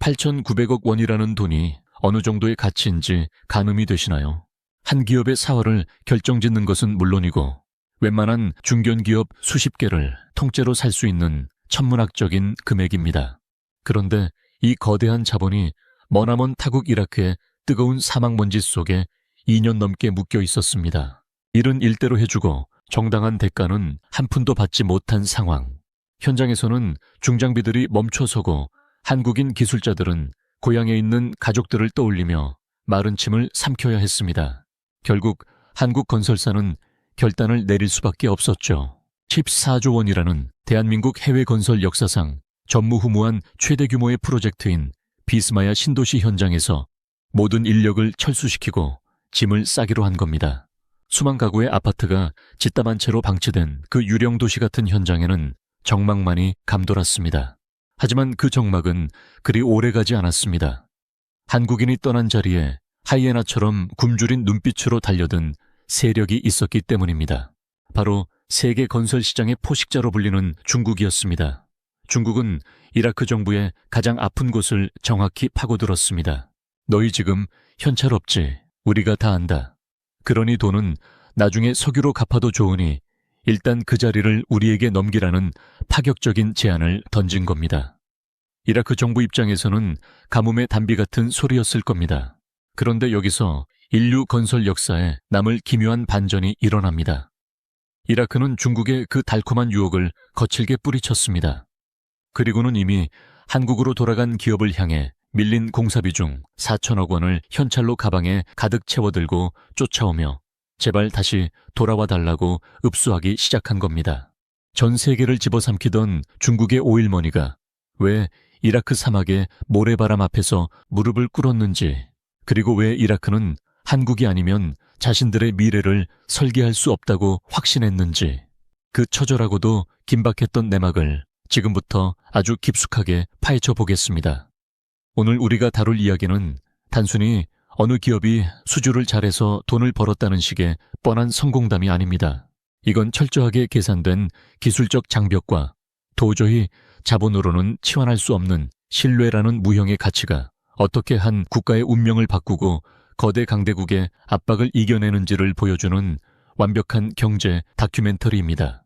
8,900억 원이라는 돈이 어느 정도의 가치인지 가늠이 되시나요? 한 기업의 사활을 결정짓는 것은 물론이고 웬만한 중견기업 수십 개를 통째로 살 수 있는 천문학적인 금액입니다. 그런데 이 거대한 자본이 머나먼 타국 이라크의 뜨거운 사막먼지 속에 2년 넘게 묶여 있었습니다. 일은 일대로 해주고 정당한 대가는 한 푼도 받지 못한 상황. 현장에서는 중장비들이 멈춰서고 한국인 기술자들은 고향에 있는 가족들을 떠올리며 마른 침을 삼켜야 했습니다. 결국 한국 건설사는 결단을 내릴 수밖에 없었죠. 14조 원이라는 대한민국 해외 건설 역사상 전무후무한 최대 규모의 프로젝트인 비스마야 신도시 현장에서 모든 인력을 철수시키고 짐을 싸기로 한 겁니다. 수만 가구의 아파트가 짓담한 채로 방치된 그 유령 도시 같은 현장에는 적막만이 감돌았습니다. 하지만 그 적막은 그리 오래가지 않았습니다. 한국인이 떠난 자리에 하이에나처럼 굶주린 눈빛으로 달려든 세력이 있었기 때문입니다. 바로 세계 건설 시장의 포식자로 불리는 중국이었습니다. 중국은 이라크 정부의 가장 아픈 곳을 정확히 파고들었습니다. 너희 지금 현찰 없지? 우리가 다 안다. 그러니 돈은 나중에 석유로 갚아도 좋으니 일단 그 자리를 우리에게 넘기라는 파격적인 제안을 던진 겁니다. 이라크 정부 입장에서는 가뭄의 단비 같은 소리였을 겁니다. 그런데 여기서 인류 건설 역사에 남을 기묘한 반전이 일어납니다. 이라크는 중국의 그 달콤한 유혹을 거칠게 뿌리쳤습니다. 그리고는 이미 한국으로 돌아간 기업을 향해 밀린 공사비 중 4천억 원을 현찰로 가방에 가득 채워들고 쫓아오며 제발 다시 돌아와 달라고 읍수하기 시작한 겁니다. 전 세계를 집어삼키던 중국의 오일머니가 왜 이라크 사막의 모래바람 앞에서 무릎을 꿇었는지, 그리고 왜 이라크는 한국이 아니면 자신들의 미래를 설계할 수 없다고 확신했는지, 그 처절하고도 긴박했던 내막을 지금부터 아주 깊숙하게 파헤쳐 보겠습니다. 오늘 우리가 다룰 이야기는 단순히 어느 기업이 수주를 잘해서 돈을 벌었다는 식의 뻔한 성공담이 아닙니다. 이건 철저하게 계산된 기술적 장벽과 도저히 자본으로는 치환할 수 없는 신뢰라는 무형의 가치가 어떻게 한 국가의 운명을 바꾸고 거대 강대국의 압박을 이겨내는지를 보여주는 완벽한 경제 다큐멘터리입니다.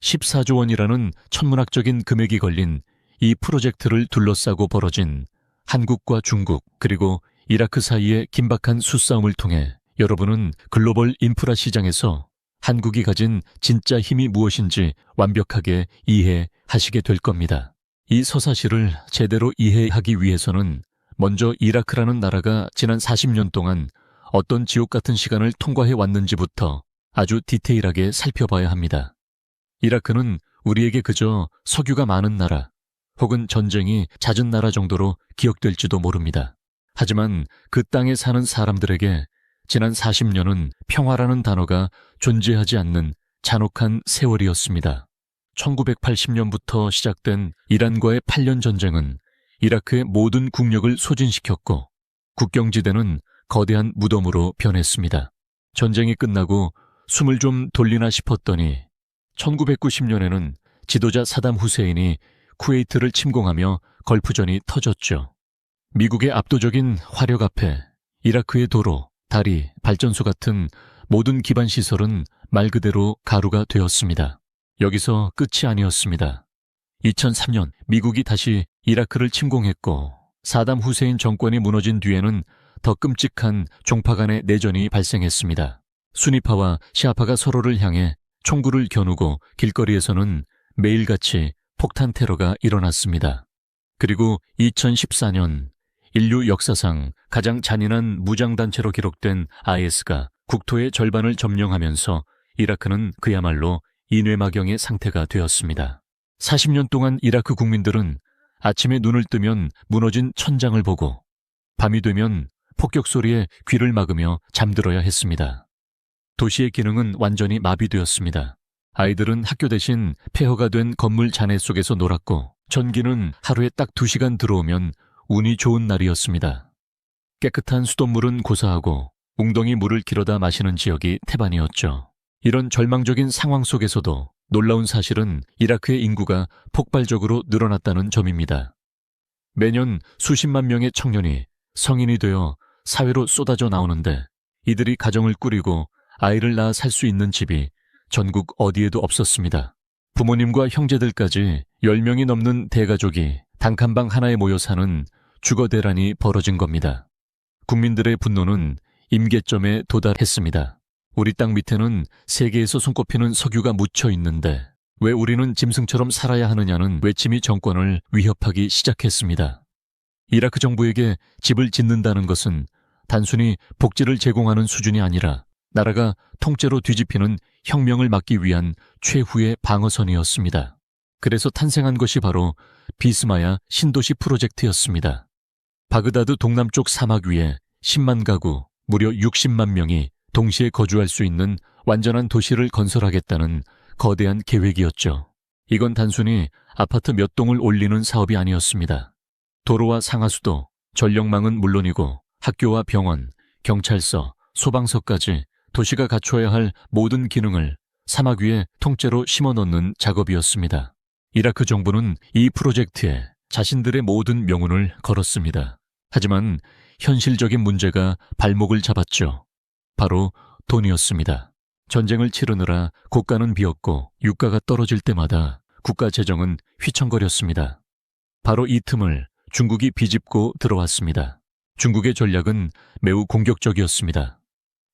14조 원이라는 천문학적인 금액이 걸린 이 프로젝트를 둘러싸고 벌어진 한국과 중국 그리고 이라크 사이의 긴박한 수싸움을 통해 여러분은 글로벌 인프라 시장에서 한국이 가진 진짜 힘이 무엇인지 완벽하게 이해하시게 될 겁니다. 이 서사시를 제대로 이해하기 위해서는 먼저 이라크라는 나라가 지난 40년 동안 어떤 지옥 같은 시간을 통과해 왔는지부터 아주 디테일하게 살펴봐야 합니다. 이라크는 우리에게 그저 석유가 많은 나라 혹은 전쟁이 잦은 나라 정도로 기억될지도 모릅니다. 하지만 그 땅에 사는 사람들에게 지난 40년은 평화라는 단어가 존재하지 않는 잔혹한 세월이었습니다. 1980년부터 시작된 이란과의 8년 전쟁은 이라크의 모든 국력을 소진시켰고 국경지대는 거대한 무덤으로 변했습니다. 전쟁이 끝나고 숨을 좀 돌리나 싶었더니 1990년에는 지도자 사담 후세인이 쿠웨이트를 침공하며 걸프전이 터졌죠. 미국의 압도적인 화력 앞에 이라크의 도로, 다리, 발전소 같은 모든 기반 시설은 말 그대로 가루가 되었습니다. 여기서 끝이 아니었습니다. 2003년 미국이 다시 이라크를 침공했고 사담 후세인 정권이 무너진 뒤에는 더 끔찍한 종파 간의 내전이 발생했습니다. 수니파와 시아파가 서로를 향해 총구를 겨누고 길거리에서는 매일같이 폭탄 테러가 일어났습니다. 그리고 2014년 인류 역사상 가장 잔인한 무장단체로 기록된 IS가 국토의 절반을 점령하면서 이라크는 그야말로 인외마경의 상태가 되었습니다. 40년 동안 이라크 국민들은 아침에 눈을 뜨면 무너진 천장을 보고 밤이 되면 폭격 소리에 귀를 막으며 잠들어야 했습니다. 도시의 기능은 완전히 마비되었습니다. 아이들은 학교 대신 폐허가 된 건물 잔해 속에서 놀았고 전기는 하루에 딱 2시간 들어오면 운이 좋은 날이었습니다. 깨끗한 수돗물은 고사하고 웅덩이 물을 길어다 마시는 지역이 태반이었죠. 이런 절망적인 상황 속에서도 놀라운 사실은 이라크의 인구가 폭발적으로 늘어났다는 점입니다. 매년 수십만 명의 청년이 성인이 되어 사회로 쏟아져 나오는데 이들이 가정을 꾸리고 아이를 낳아 살 수 있는 집이 전국 어디에도 없었습니다. 부모님과 형제들까지 10명이 넘는 대가족이 단칸방 하나에 모여 사는 주거대란이 벌어진 겁니다. 국민들의 분노는 임계점에 도달했습니다. 우리 땅 밑에는 세계에서 손꼽히는 석유가 묻혀 있는데 왜 우리는 짐승처럼 살아야 하느냐는 외침이 정권을 위협하기 시작했습니다. 이라크 정부에게 집을 짓는다는 것은 단순히 복지를 제공하는 수준이 아니라 나라가 통째로 뒤집히는 혁명을 막기 위한 최후의 방어선이었습니다. 그래서 탄생한 것이 바로 비스마야 신도시 프로젝트였습니다. 바그다드 동남쪽 사막 위에 10만 가구, 무려 60만 명이 동시에 거주할 수 있는 완전한 도시를 건설하겠다는 거대한 계획이었죠. 이건 단순히 아파트 몇 동을 올리는 사업이 아니었습니다. 도로와 상하수도, 전력망은 물론이고 학교와 병원, 경찰서, 소방서까지 도시가 갖춰야 할 모든 기능을 사막 위에 통째로 심어넣는 작업이었습니다. 이라크 정부는 이 프로젝트에 자신들의 모든 명운을 걸었습니다. 하지만 현실적인 문제가 발목을 잡았죠. 바로 돈이었습니다. 전쟁을 치르느라 고가는 비었고 유가가 떨어질 때마다 국가 재정은 휘청거렸습니다. 바로 이 틈을 중국이 비집고 들어왔습니다. 중국의 전략은 매우 공격적이었습니다.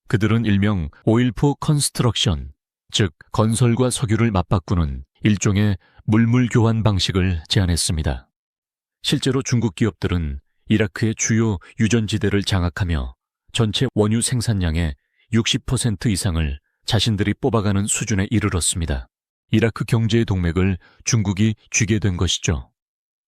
그들은 일명 오일 포 컨스트럭션, 즉 건설과 석유를 맞바꾸는 일종의 물물 교환 방식을 제안했습니다. 실제로 중국 기업들은 이라크의 주요 유전지대를 장악하며 전체 원유 생산량의 60% 이상을 자신들이 뽑아가는 수준에 이르렀습니다. 이라크 경제의 동맥을 중국이 쥐게 된 것이죠.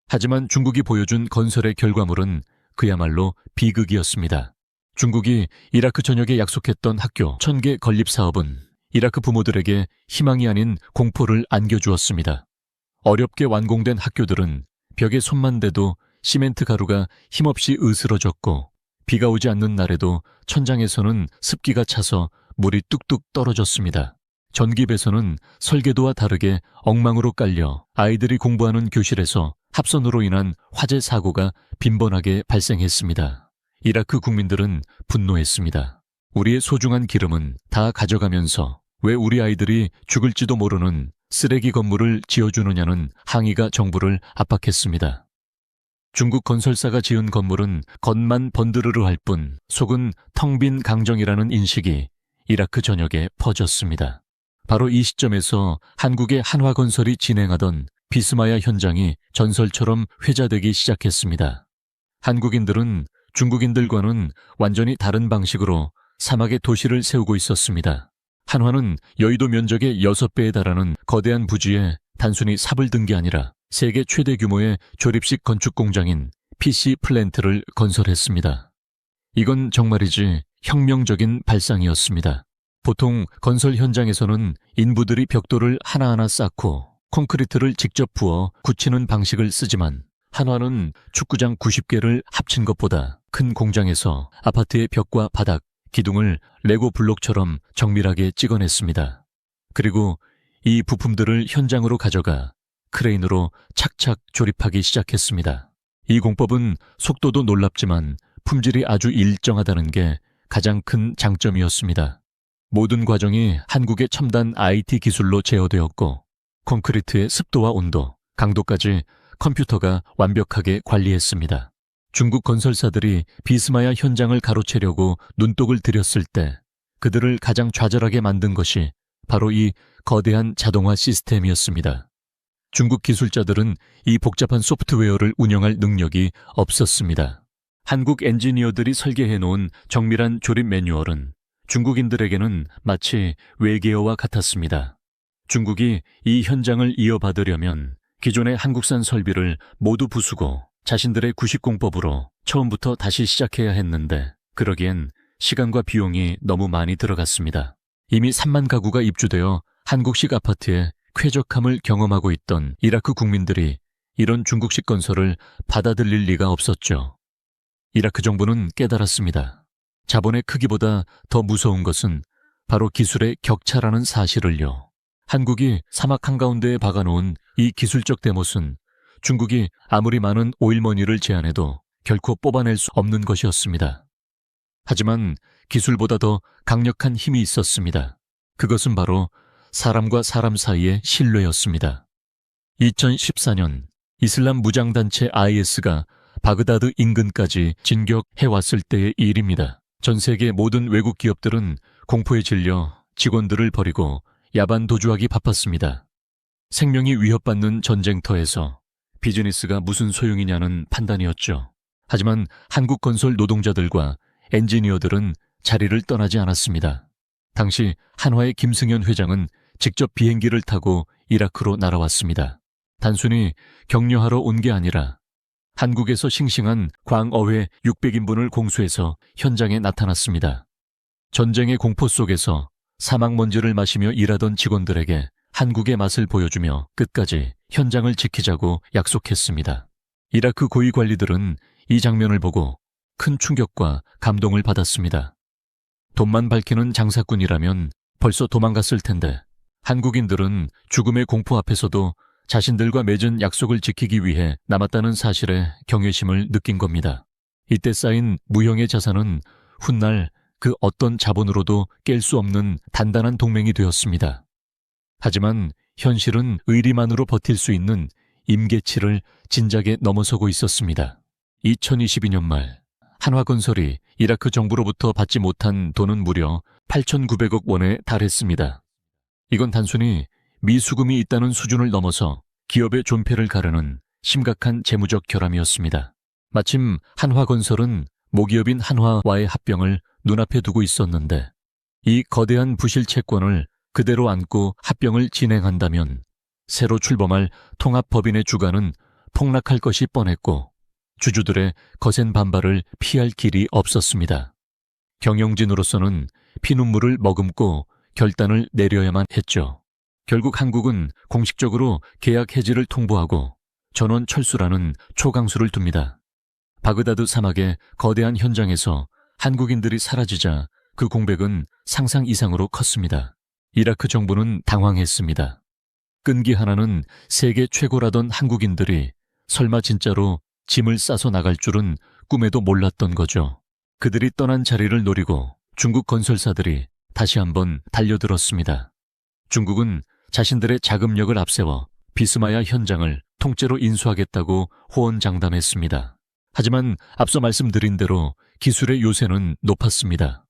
하지만 중국이 보여준 건설의 결과물은 그야말로 비극이었습니다. 중국이 이라크 전역에 약속했던 학교 1000개 건립 사업은 이라크 부모들에게 희망이 아닌 공포를 안겨주었습니다. 어렵게 완공된 학교들은 벽에 손만 대도 시멘트 가루가 힘없이 으스러졌고 비가 오지 않는 날에도 천장에서는 습기가 차서 물이 뚝뚝 떨어졌습니다. 전기배선은 설계도와 다르게 엉망으로 깔려 아이들이 공부하는 교실에서 합선으로 인한 화재 사고가 빈번하게 발생했습니다. 이라크 국민들은 분노했습니다. 우리의 소중한 기름은 다 가져가면서 왜 우리 아이들이 죽을지도 모르는 쓰레기 건물을 지어주느냐는 항의가 정부를 압박했습니다. 중국 건설사가 지은 건물은 겉만 번드르르 할 뿐 속은 텅 빈 강정이라는 인식이 이라크 전역에 퍼졌습니다. 바로 이 시점에서 한국의 한화건설이 진행하던 비스마야 현장이 전설처럼 회자되기 시작했습니다. 한국인들은 중국인들과는 완전히 다른 방식으로 사막에 도시를 세우고 있었습니다. 한화는 여의도 면적의 6배에 달하는 거대한 부지에 단순히 삽을 든 게 아니라 세계 최대 규모의 조립식 건축 공장인 PC 플랜트를 건설했습니다. 이건 정말이지 혁명적인 발상이었습니다. 보통 건설 현장에서는 인부들이 벽돌을 하나하나 쌓고 콘크리트를 직접 부어 굳히는 방식을 쓰지만 한화는 축구장 90개를 합친 것보다 큰 공장에서 아파트의 벽과 바닥, 기둥을 레고 블록처럼 정밀하게 찍어냈습니다. 그리고 이 부품들을 현장으로 가져가 크레인으로 착착 조립하기 시작했습니다. 이 공법은 속도도 놀랍지만 품질이 아주 일정하다는 게 가장 큰 장점이었습니다. 모든 과정이 한국의 첨단 IT 기술로 제어되었고 콘크리트의 습도와 온도, 강도까지 컴퓨터가 완벽하게 관리했습니다. 중국 건설사들이 비스마야 현장을 가로채려고 눈독을 들였을 때 그들을 가장 좌절하게 만든 것이 바로 이 거대한 자동화 시스템이었습니다. 중국 기술자들은 이 복잡한 소프트웨어를 운영할 능력이 없었습니다. 한국 엔지니어들이 설계해놓은 정밀한 조립 매뉴얼은 중국인들에게는 마치 외계어와 같았습니다. 중국이 이 현장을 이어받으려면 기존의 한국산 설비를 모두 부수고 자신들의 구식공법으로 처음부터 다시 시작해야 했는데 그러기엔 시간과 비용이 너무 많이 들어갔습니다. 이미 3만 가구가 입주되어 한국식 아파트에 쾌적함을 경험하고 있던 이라크 국민들이 이런 중국식 건설을 받아들일 리가 없었죠. 이라크 정부는 깨달았습니다. 자본의 크기보다 더 무서운 것은 바로 기술의 격차라는 사실을요. 한국이 사막 한가운데에 박아놓은 이 기술적 대못은 중국이 아무리 많은 오일머니를 제안해도 결코 뽑아낼 수 없는 것이었습니다. 하지만 기술보다 더 강력한 힘이 있었습니다. 그것은 바로 사람과 사람 사이의 신뢰였습니다. 2014년 이슬람 무장단체 IS가 바그다드 인근까지 진격해왔을 때의 일입니다. 전 세계 모든 외국 기업들은 공포에 질려 직원들을 버리고 야반 도주하기 바빴습니다. 생명이 위협받는 전쟁터에서 비즈니스가 무슨 소용이냐는 판단이었죠. 하지만 한국 건설 노동자들과 엔지니어들은 자리를 떠나지 않았습니다. 당시 한화의 김승현 회장은 직접 비행기를 타고 이라크로 날아왔습니다. 단순히 격려하러 온 게 아니라 한국에서 싱싱한 광어회 600인분을 공수해서 현장에 나타났습니다. 전쟁의 공포 속에서 사막먼지를 마시며 일하던 직원들에게 한국의 맛을 보여주며 끝까지 현장을 지키자고 약속했습니다. 이라크 고위 관리들은 이 장면을 보고 큰 충격과 감동을 받았습니다. 돈만 밝히는 장사꾼이라면 벌써 도망갔을 텐데 한국인들은 죽음의 공포 앞에서도 자신들과 맺은 약속을 지키기 위해 남았다는 사실에 경외심을 느낀 겁니다. 이때 쌓인 무형의 자산은 훗날 그 어떤 자본으로도 깰 수 없는 단단한 동맹이 되었습니다. 하지만 현실은 의리만으로 버틸 수 있는 임계치를 진작에 넘어서고 있었습니다. 2022년 말 한화건설이 이라크 정부로부터 받지 못한 돈은 무려 8,900억 원에 달했습니다. 이건 단순히 미수금이 있다는 수준을 넘어서 기업의 존폐를 가르는 심각한 재무적 결함이었습니다. 마침 한화건설은 모기업인 한화와의 합병을 눈앞에 두고 있었는데 이 거대한 부실 채권을 그대로 안고 합병을 진행한다면 새로 출범할 통합법인의 주가는 폭락할 것이 뻔했고 주주들의 거센 반발을 피할 길이 없었습니다. 경영진으로서는 피눈물을 머금고 결단을 내려야만 했죠. 결국 한국은 공식적으로 계약 해지를 통보하고 전원 철수라는 초강수를 둡니다. 바그다드 사막의 거대한 현장에서 한국인들이 사라지자 그 공백은 상상 이상으로 컸습니다. 이라크 정부는 당황했습니다. 끈기 하나는 세계 최고라던 한국인들이 설마 진짜로 짐을 싸서 나갈 줄은 꿈에도 몰랐던 거죠. 그들이 떠난 자리를 노리고 중국 건설사들이 다시 한번 달려들었습니다. 중국은 자신들의 자금력을 앞세워 비스마야 현장을 통째로 인수하겠다고 호언장담했습니다. 하지만 앞서 말씀드린 대로 기술의 요새는 높았습니다.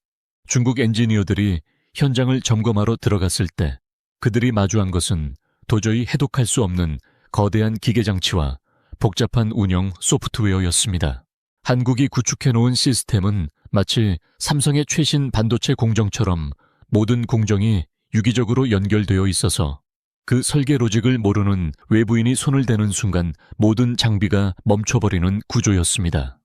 중국 엔지니어들이 현장을 점검하러 들어갔을 때 그들이 마주한 것은 도저히 해독할 수 없는 거대한 기계장치와 복잡한 운영 소프트웨어였습니다. 한국이 구축해놓은 시스템은 마치 삼성의 최신 반도체 공정처럼 모든 공정이 유기적으로 연결되어 있어서 그 설계 로직을 모르는 외부인이 손을 대는 순간 모든 장비가 멈춰버리는 구조였습니다.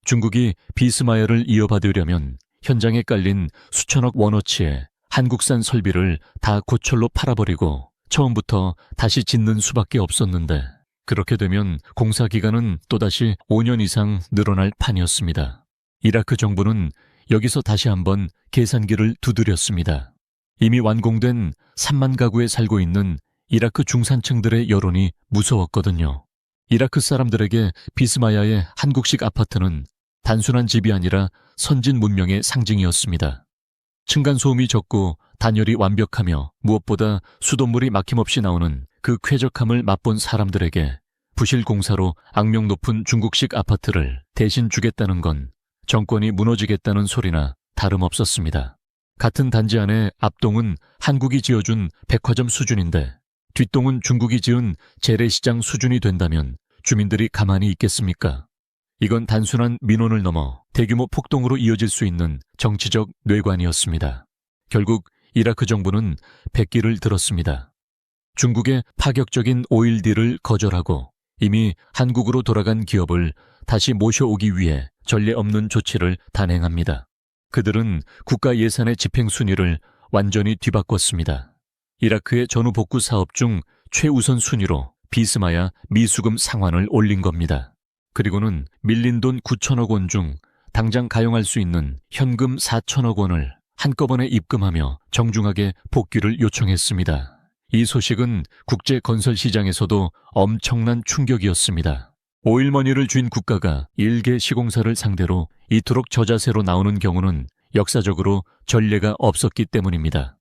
중국이 비스마야를 이어받으려면 현장에 깔린 수천억 원어치의 한국산 설비를 다 고철로 팔아버리고 처음부터 다시 짓는 수밖에 없었는데 그렇게 되면 공사 기간은 또다시 5년 이상 늘어날 판이었습니다. 이라크 정부는 여기서 다시 한번 계산기를 두드렸습니다. 이미 완공된 3만 가구에 살고 있는 이라크 중산층들의 여론이 무서웠거든요. 이라크 사람들에게 비스마야의 한국식 아파트는 단순한 집이 아니라 선진 문명의 상징이었습니다. 층간소음이 적고 단열이 완벽하며 무엇보다 수돗물이 막힘없이 나오는 그 쾌적함을 맛본 사람들에게 부실 공사로 악명 높은 중국식 아파트를 대신 주겠다는 건 정권이 무너지겠다는 소리나 다름없었습니다. 같은 단지 안에 앞동은 한국이 지어준 백화점 수준인데 뒷동은 중국이 지은 재래시장 수준이 된다면 주민들이 가만히 있겠습니까? 이건 단순한 민원을 넘어 대규모 폭동으로 이어질 수 있는 정치적 뇌관이었습니다. 결국 이라크 정부는 백기를 들었습니다. 중국의 파격적인 오일 딜을 거절하고 이미 한국으로 돌아간 기업을 다시 모셔오기 위해 전례 없는 조치를 단행합니다. 그들은 국가 예산의 집행 순위를 완전히 뒤바꿨습니다. 이라크의 전후복구 사업 중 최우선 순위로 비스마야 미수금 상환을 올린 겁니다. 그리고는 밀린 돈 9천억 원 중 당장 가용할 수 있는 현금 4천억 원을 한꺼번에 입금하며 정중하게 복귀를 요청했습니다. 이 소식은 국제 건설 시장에서도 엄청난 충격이었습니다. 오일머니를 쥔 국가가 일개 시공사를 상대로 이토록 저자세로 나오는 경우는 역사적으로 전례가 없었기 때문입니다.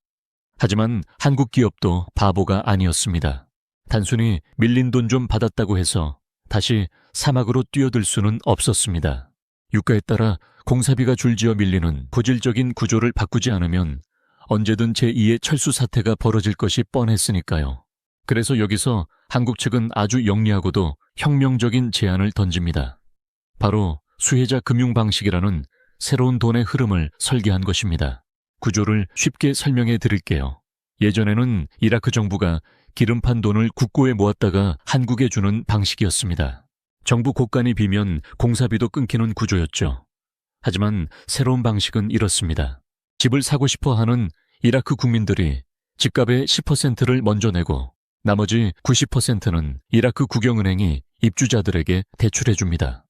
하지만 한국 기업도 바보가 아니었습니다. 단순히 밀린 돈 좀 받았다고 해서 다시 사막으로 뛰어들 수는 없었습니다. 유가에 따라 공사비가 줄지어 밀리는 부질적인 구조를 바꾸지 않으면 언제든 제2의 철수 사태가 벌어질 것이 뻔했으니까요. 그래서 여기서 한국 측은 아주 영리하고도 혁명적인 제안을 던집니다. 바로 수혜자 금융 방식이라는 새로운 돈의 흐름을 설계한 것입니다. 구조를 쉽게 설명해 드릴게요. 예전에는 이라크 정부가 기름판 돈을 국고에 모았다가 한국에 주는 방식이었습니다. 정부 곳간이 비면 공사비도 끊기는 구조였죠. 하지만 새로운 방식은 이렇습니다. 집을 사고 싶어 하는 이라크 국민들이 집값의 10%를 먼저 내고 나머지 90%는 이라크 국영은행이 입주자들에게 대출해 줍니다.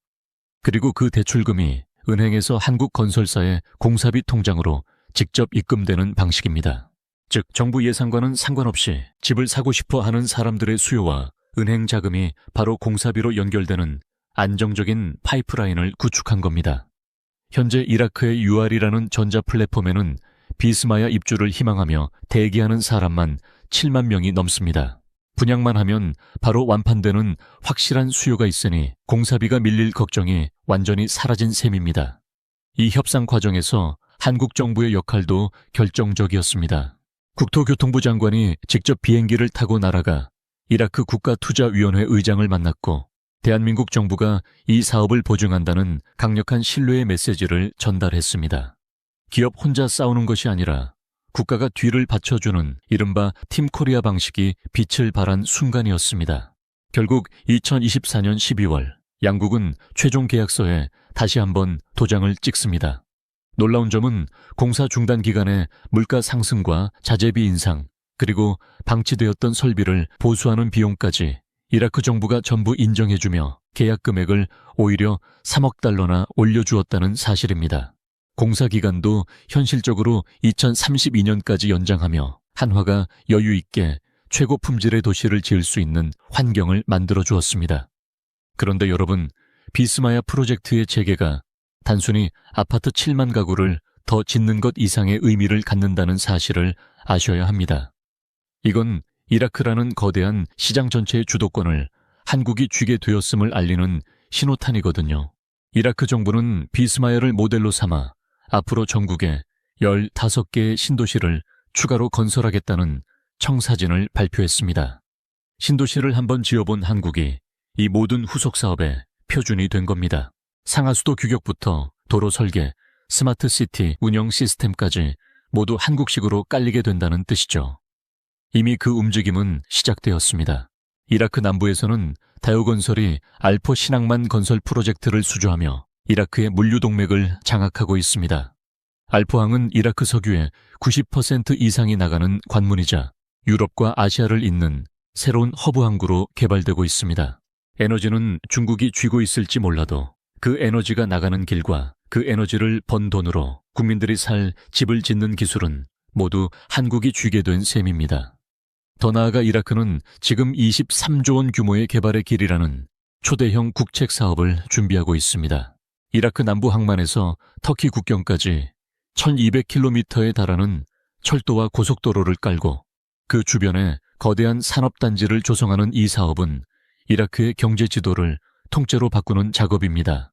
그리고 그 대출금이 은행에서 한국 건설사의 공사비 통장으로 직접 입금되는 방식입니다. 즉 정부 예산과는 상관없이 집을 사고 싶어 하는 사람들의 수요와 은행 자금이 바로 공사비로 연결되는 안정적인 파이프라인을 구축한 겁니다. 현재 이라크의 UR이라는 전자 플랫폼에는 비스마야 입주를 희망하며 대기하는 사람만 7만 명이 넘습니다. 분양만 하면 바로 완판되는 확실한 수요가 있으니 공사비가 밀릴 걱정이 완전히 사라진 셈입니다. 이 협상 과정에서 한국 정부의 역할도 결정적이었습니다. 국토교통부 장관이 직접 비행기를 타고 날아가 이라크 국가투자위원회 의장을 만났고 대한민국 정부가 이 사업을 보증한다는 강력한 신뢰의 메시지를 전달했습니다. 기업 혼자 싸우는 것이 아니라 국가가 뒤를 받쳐주는 이른바 팀 코리아 방식이 빛을 발한 순간이었습니다. 결국 2024년 12월 양국은 최종 계약서에 다시 한번 도장을 찍습니다. 놀라운 점은 공사 중단 기간에 물가 상승과 자재비 인상, 그리고 방치되었던 설비를 보수하는 비용까지 이라크 정부가 전부 인정해주며 계약 금액을 오히려 3억 달러나 올려주었다는 사실입니다. 공사 기간도 현실적으로 2032년까지 연장하며 한화가 여유 있게 최고 품질의 도시를 지을 수 있는 환경을 만들어 주었습니다. 그런데 여러분, 비스마야 프로젝트의 재개가 단순히 아파트 7만 가구를 더 짓는 것 이상의 의미를 갖는다는 사실을 아셔야 합니다. 이건 이라크라는 거대한 시장 전체의 주도권을 한국이 쥐게 되었음을 알리는 신호탄이거든요. 이라크 정부는 비스마야를 모델로 삼아 앞으로 전국에 15개의 신도시를 추가로 건설하겠다는 청사진을 발표했습니다. 신도시를 한번 지어본 한국이 이 모든 후속 사업의 표준이 된 겁니다. 상하수도 규격부터 도로 설계, 스마트 시티 운영 시스템까지 모두 한국식으로 깔리게 된다는 뜻이죠. 이미 그 움직임은 시작되었습니다. 이라크 남부에서는 다요건설이 알포 신항만 건설 프로젝트를 수주하며 이라크의 물류동맥을 장악하고 있습니다. 알포항은 이라크 석유의 90% 이상이 나가는 관문이자 유럽과 아시아를 잇는 새로운 허브 항구로 개발되고 있습니다. 에너지는 중국이 쥐고 있을지 몰라도 그 에너지가 나가는 길과 그 에너지를 번 돈으로 국민들이 살 집을 짓는 기술은 모두 한국이 쥐게 된 셈입니다. 더 나아가 이라크는 지금 23조 원 규모의 개발의 길이라는 초대형 국책 사업을 준비하고 있습니다. 이라크 남부 항만에서 터키 국경까지 1200km에 달하는 철도와 고속도로를 깔고 그 주변에 거대한 산업단지를 조성하는 이 사업은 이라크의 경제 지도를 통째로 바꾸는 작업입니다.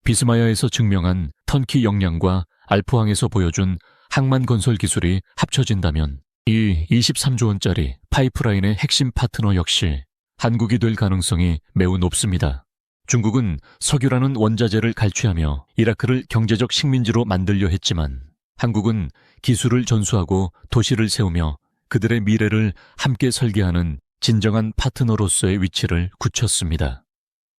비스마야에서 증명한 턴키 역량과 알포항에서 보여준 항만 건설 기술이 합쳐진다면 이 23조 원짜리 파이프라인의 핵심 파트너 역시 한국이 될 가능성이 매우 높습니다. 중국은 석유라는 원자재를 갈취하며 이라크를 경제적 식민지로 만들려 했지만 한국은 기술을 전수하고 도시를 세우며 그들의 미래를 함께 설계하는 진정한 파트너로서의 위치를 굳혔습니다.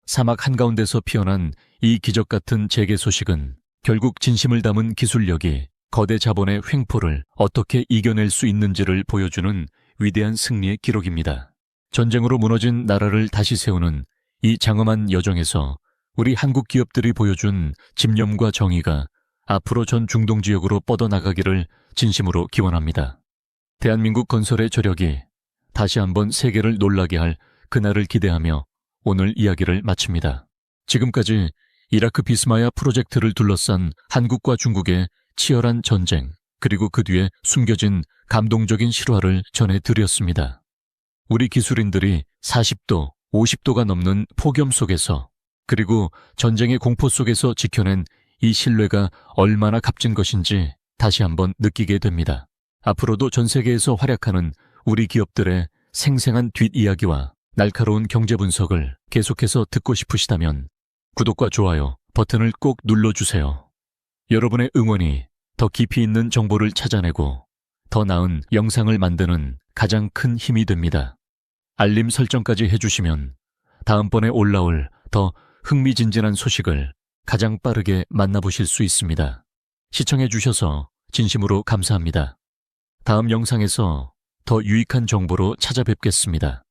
사막 한가운데서 피어난 이 기적 같은 재개 소식은 결국 진심을 담은 기술력이 거대 자본의 횡포를 어떻게 이겨낼 수 있는지를 보여주는 위대한 승리의 기록입니다. 전쟁으로 무너진 나라를 다시 세우는 이 장엄한 여정에서 우리 한국 기업들이 보여준 집념과 정의가 앞으로 전 중동 지역으로 뻗어나가기를 진심으로 기원합니다. 대한민국 건설의 저력이 다시 한번 세계를 놀라게 할 그날을 기대하며 오늘 이야기를 마칩니다. 지금까지 이라크 비스마야 프로젝트를 둘러싼 한국과 중국의 치열한 전쟁, 그리고 그 뒤에 숨겨진 감동적인 실화를 전해드렸습니다. 우리 기술인들이 40도, 50도가 넘는 폭염 속에서, 그리고 전쟁의 공포 속에서 지켜낸 이 신뢰가 얼마나 값진 것인지 다시 한번 느끼게 됩니다. 앞으로도 전 세계에서 활약하는 우리 기업들의 생생한 뒷이야기와 날카로운 경제 분석을 계속해서 듣고 싶으시다면 구독과 좋아요 버튼을 꼭 눌러주세요. 여러분의 응원이 더 깊이 있는 정보를 찾아내고 더 나은 영상을 만드는 가장 큰 힘이 됩니다. 알림 설정까지 해주시면 다음번에 올라올 더 흥미진진한 소식을 가장 빠르게 만나보실 수 있습니다. 시청해주셔서 진심으로 감사합니다. 다음 영상에서 더 유익한 정보로 찾아뵙겠습니다.